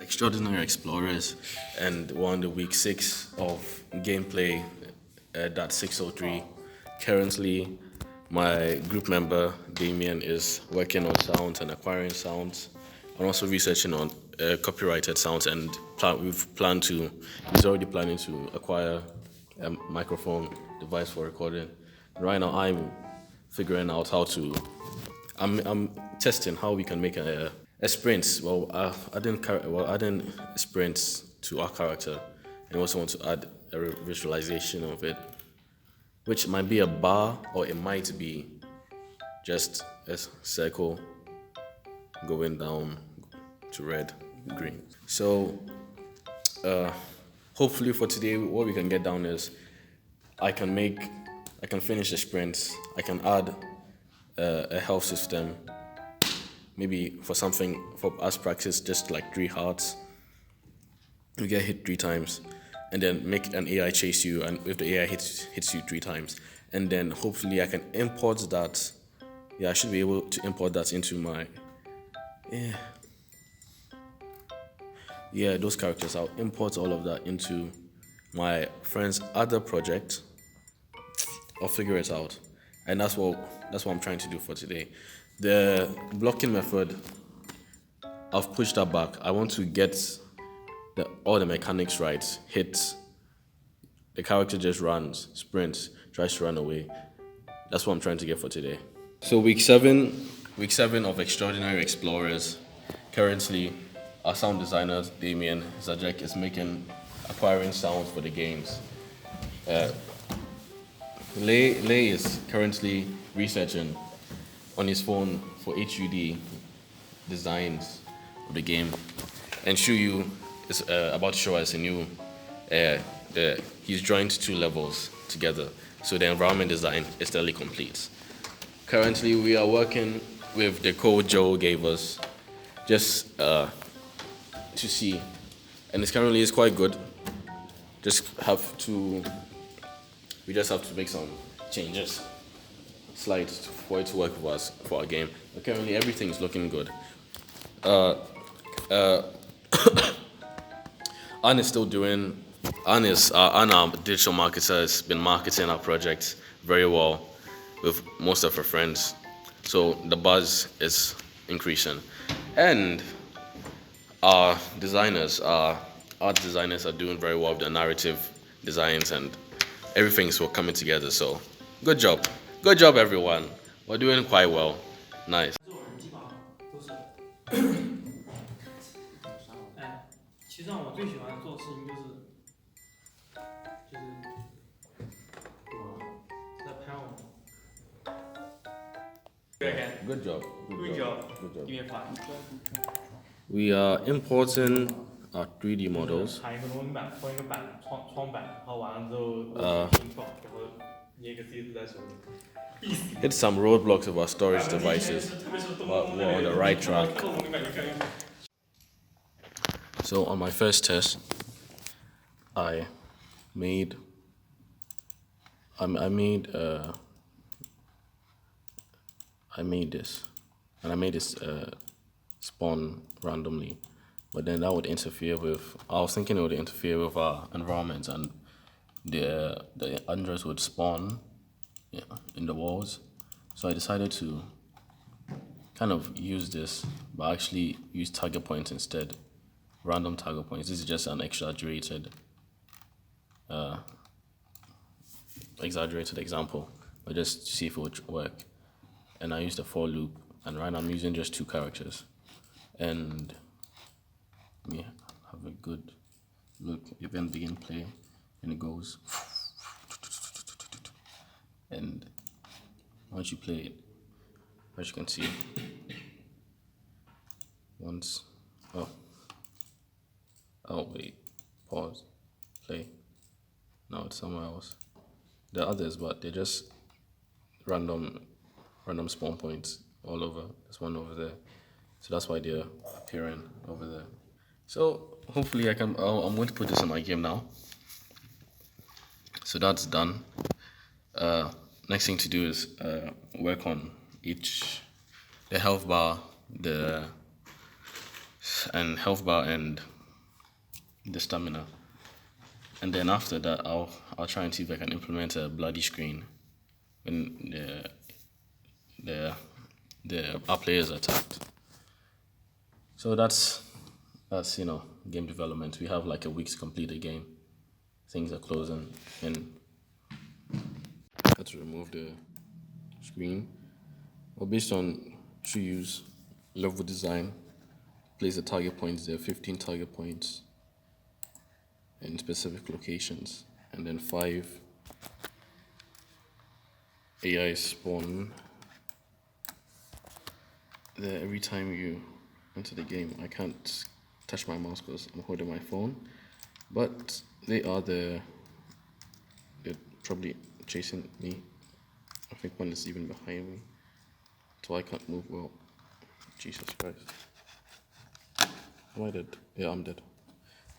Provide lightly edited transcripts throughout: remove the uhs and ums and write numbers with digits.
Extraordinary Explorers, and we're on the week 6 of gameplay at 603. Currently, my group member Damien is working on sounds and acquiring sounds, and also researching on copyrighted sounds. And he's already planning to acquire a microphone device for recording. Right now, I'm figuring out I'm testing how we can make a sprint. Adding sprints to our character, and also want to add a visualization of it, which might be a bar or it might be just a circle going down to red, green. So hopefully for today, what we can get down is I can finish the sprints. I can add a health system, maybe for us practice, just like 3 hearts. You get hit 3 times, and then make an AI chase you, and if the AI hits you 3 times, and then hopefully I can import that. Yeah, I should be able to import that into my those characters. I'll import all of that into my friend's other project. I'll figure it out, and that's what I'm trying to do for today. The blocking method, I've pushed that back. I want to get all the mechanics right. Hits, the character just runs, sprints, tries to run away. That's what I'm trying to get for today. So week 7 of Extraordinary Explorers. Currently, our sound designer Damien Zajek is acquiring sounds for the games. Lay is currently researching on his phone for HUD designs of the game, and Shuyu is about to show us a new. He's joined 2 levels together, so the environment design is nearly complete. Currently, we are working with the code Joe gave us, just to see, and it's quite good. We just have to make some changes, slides, for it to work with us for our game. But currently, everything is looking good. Anne is still doing. Anne, our digital marketer, has been marketing our project very well with most of her friends. So the buzz is increasing, and our art designers are doing very well with the narrative designs, and everything's coming together. So good job everyone. We're doing quite well. Nice. 其实我最喜欢做的事情就是在拍我。Good job. Give me a 5。 We are importing our 3D models. 裁一个录音板，放一个窗板，然后完了之后拼放，然后捏一个 C 字在手里。Hit some roadblocks of our storage devices, but we're on the right track. So on my first test, I made this, and I made this spawn randomly, but then that would interfere with. I was thinking it would interfere with our environment, and the androids would spawn in the walls. So I decided to kind of use this, but actually use target points instead. Random target points. This is just an exaggerated example, but just to see if it would work. And I used a for loop, and right now I'm using just 2 characters. And we have a good look. Event begin play, and it goes. And once you play it, as you can see, wait, pause, play. Now it's somewhere else. There are others, but they're just random spawn points all over. There's one over there, so that's why they're appearing over there. So hopefully I'm going to put this in my game now. So that's done. Next thing to do is work on the health bar, and the stamina. And then after that, I'll try and see if I can implement a bloody screen when our players are attacked. So that's game development. We have like a week to complete the game. Things are closing and I had to remove the screen. Well, based on true use, level design, place the target points there, 15 target points in specific locations, and then 5 AI spawn there every time you enter the game. I can't touch my mouse because I'm holding my phone, but they're probably chasing me. I think one is even behind me, so I can't move well. Jesus Christ. Am I dead? Yeah, I'm dead.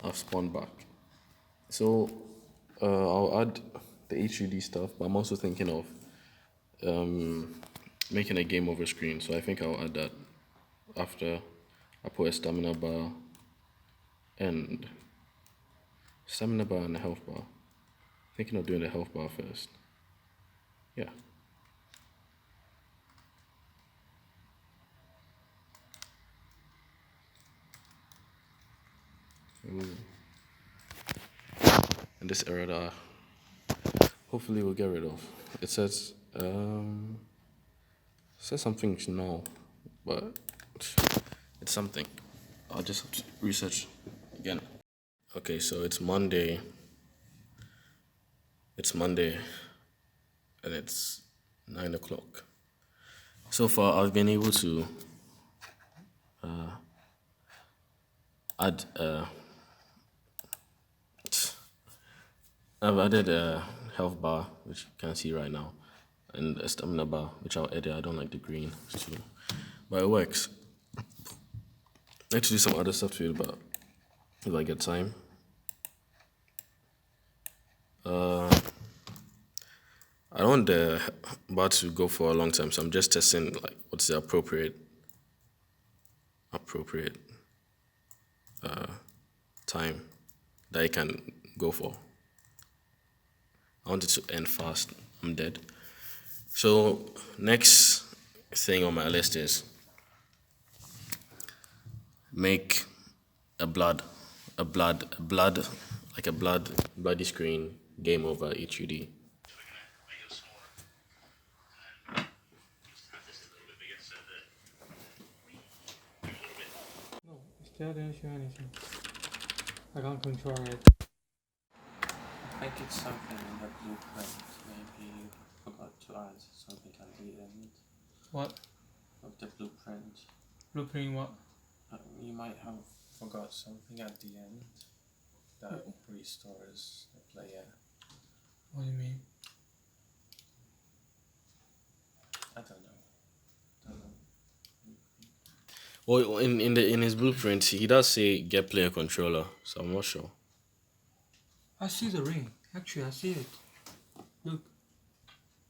I've spawned back. So I'll add the HUD stuff, but I'm also thinking of making a game over screen. So I think I'll add that after I put a stamina bar and a health bar. Thinking of doing the health bar first. Yeah. Ooh. And this error that hopefully we'll get rid of. It says something now, but it's something. I'll just have to research again. Okay, so it's Monday. And it's 9 o'clock. So far, I've been able to I've added a health bar, which you can see right now, and a stamina bar, which I'll edit. I don't like the green, but it works. I need to do some other stuff to it, but if I get time. I don't want the bar to go for a long time, so I'm just testing like what's the appropriate time that I can go for. I want it to end fast. I'm dead. So next thing on my list is make a bloody screen game over HUD. No, it still didn't show anything. I can't control it. I think it's something in the blueprint. Maybe you forgot to add something at the end What? of the blueprint. Blueprint what? You might have forgot something at the end that restores the player. What do you mean? I don't know. Well, in his blueprint, he does say get player controller, so I'm not sure. I see the ring. Actually, I see it. Look.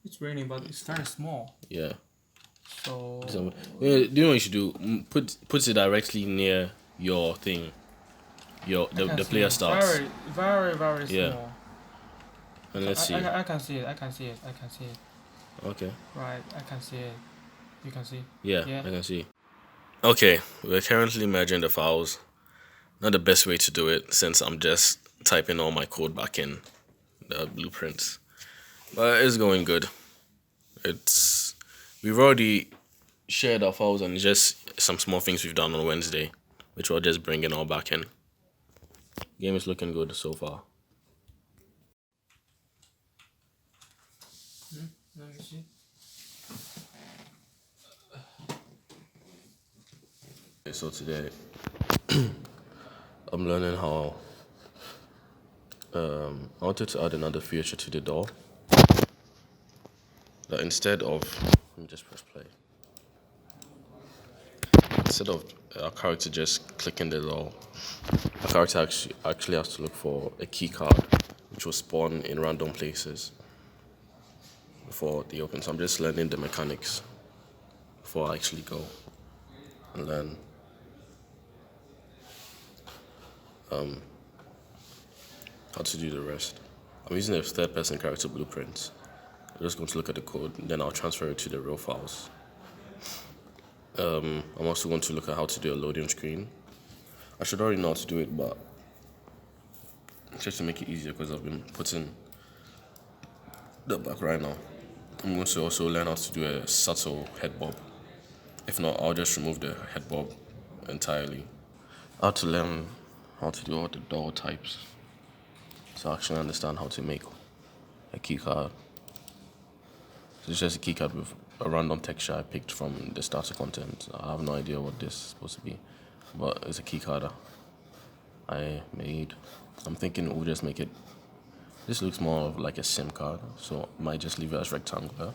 It's raining, but it's very small. Yeah. So... Do you know what you should do? Put it directly near your thing. The player starts. Very, very, very small. Yeah. And let's see. I can see it. Okay. Right, I can see it. You can see? Yeah, I can see. Okay, we're currently merging the files. Not the best way to do it since I'm just typing all my code back in the blueprints. But it's going good. We've already shared our files and just some small things we've done on Wednesday, which we're just bringing all back in. Game is looking good so far. Let me see. Okay, so today I'm learning how I wanted to add another feature to the door. That instead of let me just press play. Instead of our character just clicking the door, our character actually has to look for a key card, which will spawn in random places before they open. So I'm just learning the mechanics before I actually go and learn how to do the rest. I'm using a third-person character blueprint. I'm just going to look at the code, and then I'll transfer it to the raw files. I'm also going to look at how to do a loading screen. I should already know how to do it, but just to make it easier, because I've been putting that back right now. I'm going to also learn how to do a subtle head bob. If not, I'll just remove the head bob entirely. I had to learn how to do all the door types, so I actually understand how to make a keycard. So it's just a keycard with a random texture I picked from the starter content. I have no idea what this is supposed to be, but it's a keycard I made. I'm thinking we'll just make it. This looks more of like a SIM card, so I might just leave it as rectangular.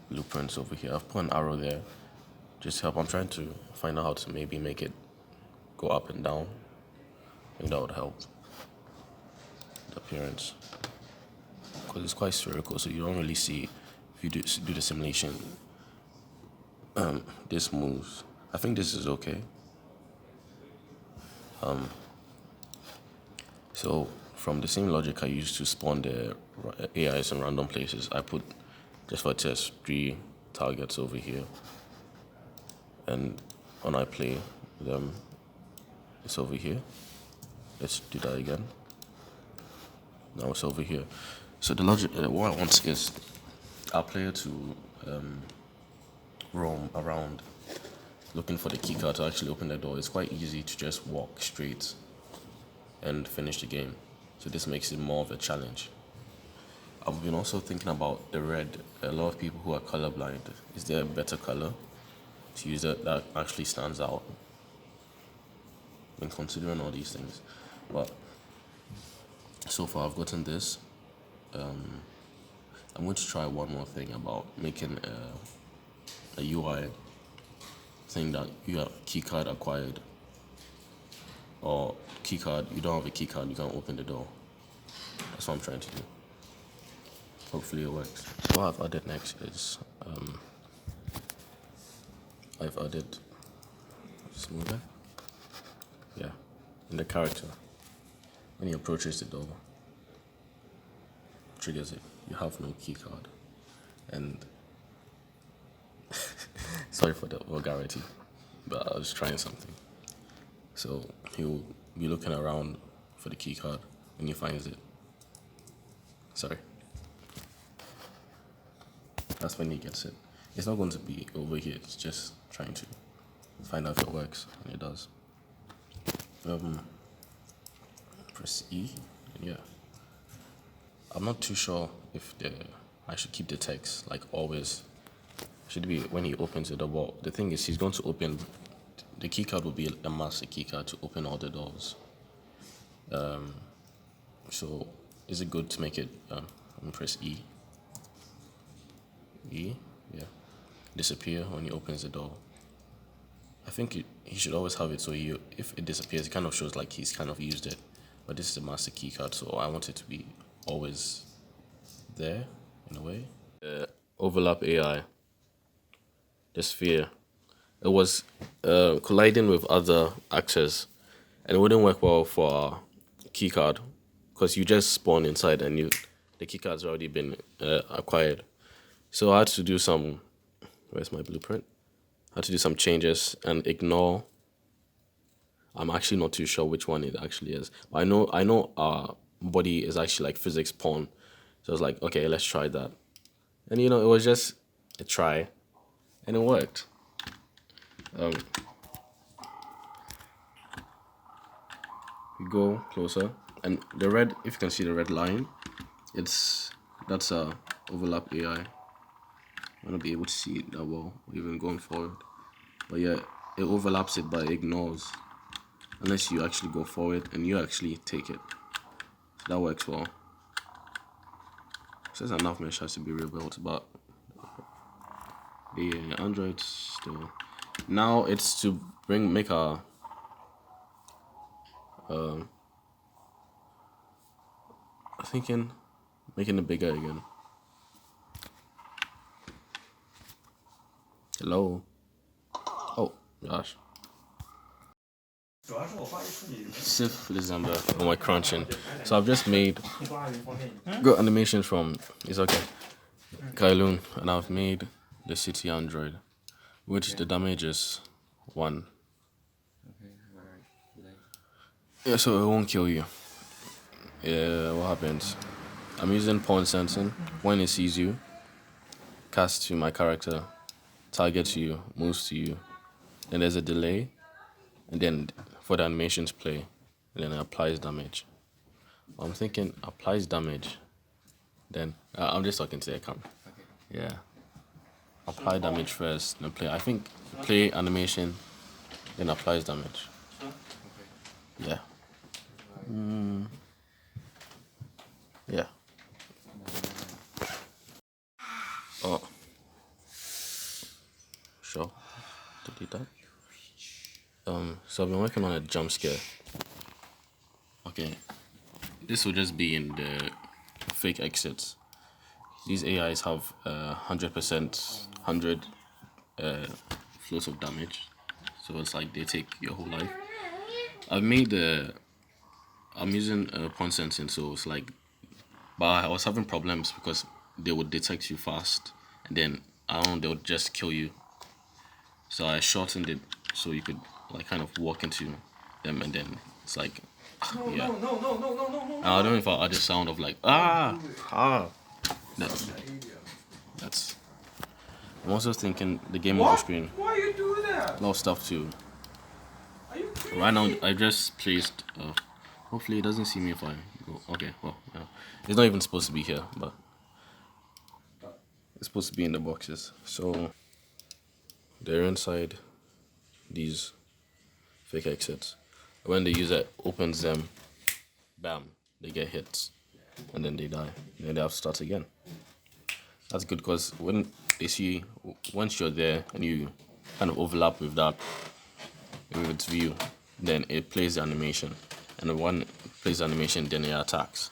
Blueprints over here. I've put an arrow there, just to help. I'm trying to find out how to maybe make it go up and down. I think that would help the appearance, because it's quite spherical, so you don't really see if you do the simulation. This moves. I think this is okay. So from the same logic I used to spawn the AIs in random places, I put, just for test, 3 targets over here, and when I play them, it's over here. Let's do that again. Now it's over here. So the logic, what I want is our player to roam around looking for the keycard to actually open the door. It's quite easy to just walk straight and finish the game. So this makes it more of a challenge. I've been also thinking about the red. A lot of people who are colorblind, is there a better color to use that actually stands out when considering all these things? But so far I've gotten this. I'm going to try one more thing about making a UI saying that you have keycard acquired, or keycard, you don't have a keycard, you can't open the door. That's what I'm trying to do. Hopefully it works. What I've added next is I've added smoother. Yeah, in the character. When he approaches the door, triggers it. You have no keycard, and sorry for the vulgarity, but I was trying something. So he'll be looking around for the keycard when he finds it. Sorry. That's when he gets it. It's not going to be over here. It's just trying to find out if it works, and it does. Press E, and yeah. I'm not too sure if I should keep the text like always. Should be when he opens the door. The thing is, he's going to open. The keycard will be a master keycard to open all the doors. So is it good to make it? I'm gonna press E. E, yeah. Disappear when he opens the door. I think he should always have it, so if it disappears, it kind of shows like he's kind of used it. But this is a master keycard, so I want it to be always there in a way. Overlap AI. The sphere. It was colliding with other actors, and it wouldn't work well for our keycard, because you just spawn inside and the keycard's already been acquired. So I had to do some. Where's my blueprint? I had to do some changes and ignore. I'm actually not too sure which one it actually is, but I know our body is actually like physics pawn. So I was like, okay, let's try that, and it was just a try, and it worked. We go closer, and the red, if you can see the red line, that's a overlap AI. I'm gonna be able to see it that well, even going forward. But yeah, it overlaps it, but it ignores, unless you actually go forward and you actually take it. So that works well. It says enough mesh has to be rebuilt, but the Android still. Now it's to make our thinking making it bigger again. Hello. Oh gosh. 6th December on my crunching. So I've just made good animations from it's okay. Kylun, and I've made the city android, which the damage is 1. Yeah, so it won't kill you. Yeah, what happens? I'm using pawn sensing. When it sees you, casts to my character, targets you, moves to you. Then there's a delay, and then for the animations play, and then it applies damage. I'm thinking applies damage. Then I'm just talking to the camera. Yeah. Apply damage first, then play. I think play animation, then applies damage. Yeah. Yeah. Oh. Sure. Delete that. So I've been working on a jump scare. Okay. This will just be in the fake exits. These AIs have 100%, 100 floats of damage. So it's like they take your whole life. I'm using pawn sensing, so it's like, but I was having problems because they would detect you fast, and then I don't know, they would just kill you. So I shortened it so you could like kind of walk into them, and then it's like, yeah. And I don't know if I'll add the sound of like that's. I'm also thinking the game over screen. Why you do that? A lot of stuff too. Are you crazy? Right now, I just placed. Hopefully, it doesn't see me if I go. Okay, well, yeah. It's not even supposed to be here, but it's supposed to be in the boxes. So they're inside these fake exits. When the user opens them, bam, they get hits, and then they die. Then they have to start again. That's good because when they see, once you're there and you kind of overlap with that, with its view, then it plays the animation. And when it plays the animation, then it attacks.